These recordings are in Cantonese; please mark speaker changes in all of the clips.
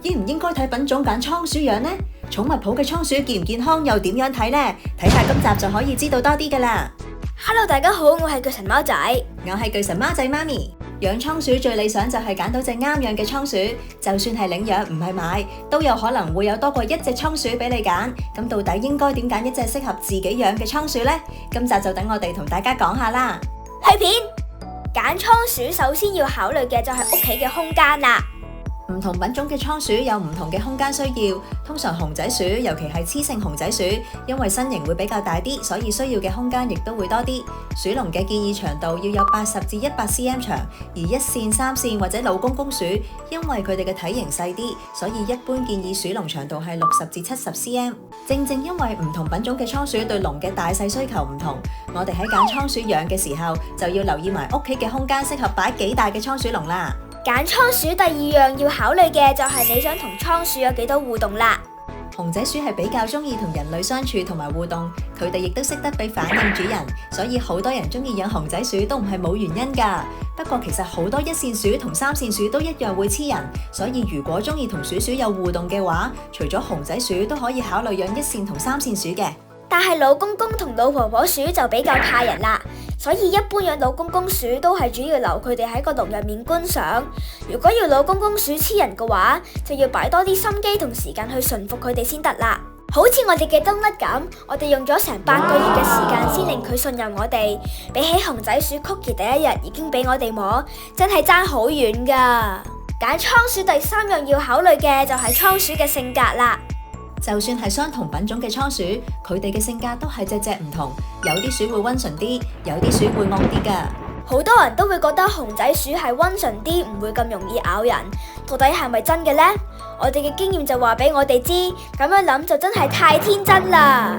Speaker 1: 應唔應該睇品種揀倉鼠養呢？寵物鋪嘅倉鼠健唔健康又點樣睇呢？睇下今集就可以知道多啲㗎喇。
Speaker 2: Hello， 大家好，我係巨神貓仔，
Speaker 1: 我係巨神貓仔媽咪。養倉鼠最理想就係揀到隻啱養嘅倉鼠，就算係領養唔係買，都有可能會有多過一隻倉鼠俾你揀。咁到底應該點揀一隻適合自己養嘅倉鼠呢？今集就等我哋同大家講下啦。
Speaker 2: 去片揀倉鼠，首先要考慮嘅就係屋企嘅空間啦。
Speaker 1: 唔同品種嘅倉鼠有唔同嘅空間需要，通常熊仔鼠，尤其係雌性熊仔鼠，因為身形會比較大啲，所以需要嘅空間亦都會多啲。鼠籠嘅建議長度要有80至100 cm 長，而1線、3線或者老公公鼠，因為佢哋嘅體型細啲，所以一般建議鼠籠長度係60至70 cm。正因為唔同品種嘅倉鼠對籠嘅大細需求唔同，我哋喺揀倉鼠養嘅時候，就要留意埋屋企嘅空間適合擺幾大嘅倉鼠籠啦。
Speaker 2: 揀倉鼠第二樣要考慮嘅就係你想同倉鼠有幾多互動啦。
Speaker 1: 熊仔鼠係比較中意同人類相處同埋互動，佢哋亦都識得俾反應主人，所以好多人中意養熊仔鼠都唔係冇原因㗎。不過其實好多1線鼠同3線鼠都一樣會黐人，所以如果中意同鼠鼠有互動嘅話，除咗熊仔鼠都可以考慮養1線同3線鼠嘅。
Speaker 2: 但係老公公同老婆婆鼠就比較怕人啦，所以一般養老公公鼠都係主要留佢哋喺個籠入面觀賞。如果要老公公鼠黐人嘅話，就要擺多啲心機同時間去馴服佢哋先得啦。好似我哋嘅冬甩咁，我哋用咗成8個月嘅時間先令佢信任我哋，比起熊仔鼠 Cookie 第一日已經俾我哋摸，真係爭好遠噶。揀倉鼠第3樣要考慮嘅就係倉鼠嘅性格啦。
Speaker 1: 就算係相同品種嘅倉鼠，佢哋嘅性格都係隻唔同，有啲鼠會溫順啲，有啲鼠會惡啲㗎。
Speaker 2: 好多人都會覺得熊仔鼠係溫順啲，唔會咁容易咬人，到底係咪真嘅呢？我哋嘅經驗就話俾我哋知，咁樣諗就真係太天真啦。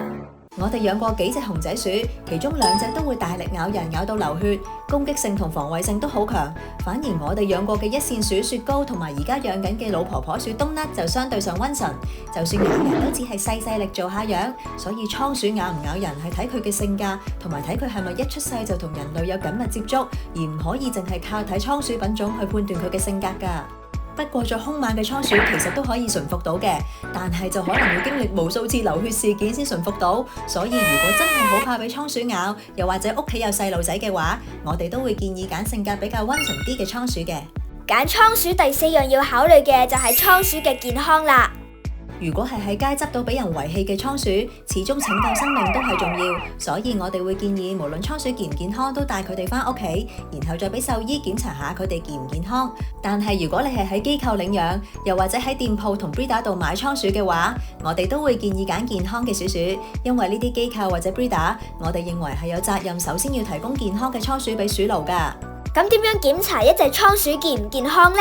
Speaker 1: 我哋養過幾隻熊仔鼠，其中2隻都會大力咬人，咬到流血，攻擊性同防衛性都好強。反而我哋養過嘅1線鼠雪糕同埋而家養緊嘅老婆婆鼠冬甩就相對上溫順，就算咬人都只係細力做下樣。所以倉鼠咬唔咬人係睇佢嘅性格，同埋睇佢係咪一出世就同人類有緊密接觸，而唔可以淨係靠睇倉鼠品種去判斷佢嘅性格㗎。不過做兇猛嘅倉鼠其實都可以馴服到嘅，但係就可能會經歷無數次流血事件先馴服到。所以如果真係好怕俾倉鼠咬，又或者屋企有細路仔嘅話，我哋都會建議揀性格比較溫順啲嘅倉鼠嘅。
Speaker 2: 揀倉鼠第4樣要考慮嘅就係倉鼠嘅健康啦。
Speaker 1: 如果係喺街執到俾人遺棄嘅倉鼠，始終拯救生命都係重要，所以我哋會建議無論倉鼠健唔健康都帶佢哋返屋企，然後再俾獸醫檢查下佢哋健唔健康。但係如果你係喺機構領養，又或者喺店鋪同 breeder 度買倉鼠嘅話，我哋都會建議揀健康嘅鼠鼠，因為呢啲機構或者 breeder， 我哋認為係有責任首先要提供健康嘅倉鼠俾鼠奴㗎。
Speaker 2: 咁點樣檢查一隻倉鼠健唔健康呢？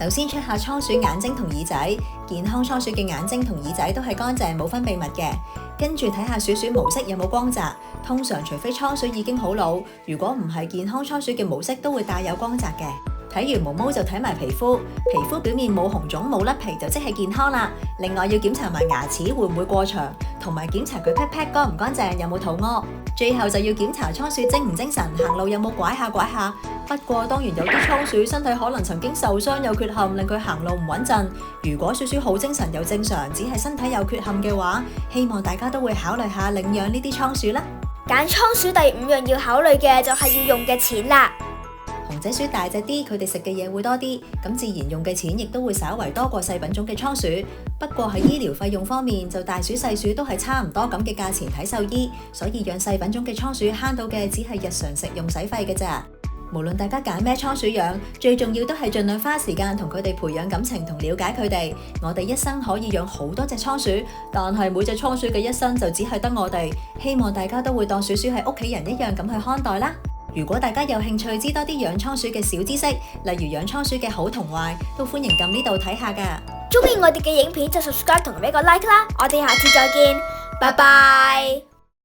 Speaker 1: 首先 check 下倉鼠眼睛同耳仔，健康倉鼠嘅眼睛同耳仔都係乾淨冇分泌物嘅。跟住睇下鼠鼠毛色有冇光澤，通常除非倉鼠已經好老，如果唔係健康倉鼠嘅毛色都會帶有光澤嘅。睇完毛毛就睇埋皮膚，皮膚表面冇紅腫冇甩皮就即係健康啦。另外要檢查埋牙齒會唔會過長，同埋檢查佢 pat pat 乾唔乾淨，有冇肚屙。最後就要檢查倉鼠精唔精神，行路有冇拐下。不過當然有啲倉鼠身體可能曾經受傷有缺陷，令佢行路唔穩陣。如果鼠鼠好精神又正常，只係身體有缺陷嘅話，希望大家都會考慮下領養呢啲倉鼠啦。
Speaker 2: 揀倉鼠第5樣要考慮嘅就係要用嘅錢啦。
Speaker 1: 熊仔鼠大隻啲，佢哋食嘅嘢會多啲，咁自然用嘅錢亦都會稍為多過細品種嘅倉鼠。不過喺醫療費用方面，就大鼠細鼠都係差唔多咁嘅價錢睇獸醫，所以養細品種嘅倉鼠慳到嘅只係日常食用使費嘅咋。無論大家揀咩倉鼠養，最重要都係盡量花時間同佢哋培養感情同了解佢哋。我哋一生可以養好多隻倉鼠，但係每隻倉鼠嘅一生就只係得我哋。希望大家都會當鼠鼠係屋企人一樣咁去看待啦。如果大家有興趣知多啲養倉鼠嘅小知識，例如養倉鼠嘅好同壞，都歡迎撳呢度睇下㗎。
Speaker 2: 鍾意我哋嘅影片就 subscribe 同俾個 like 啦。我哋下次再見，拜拜。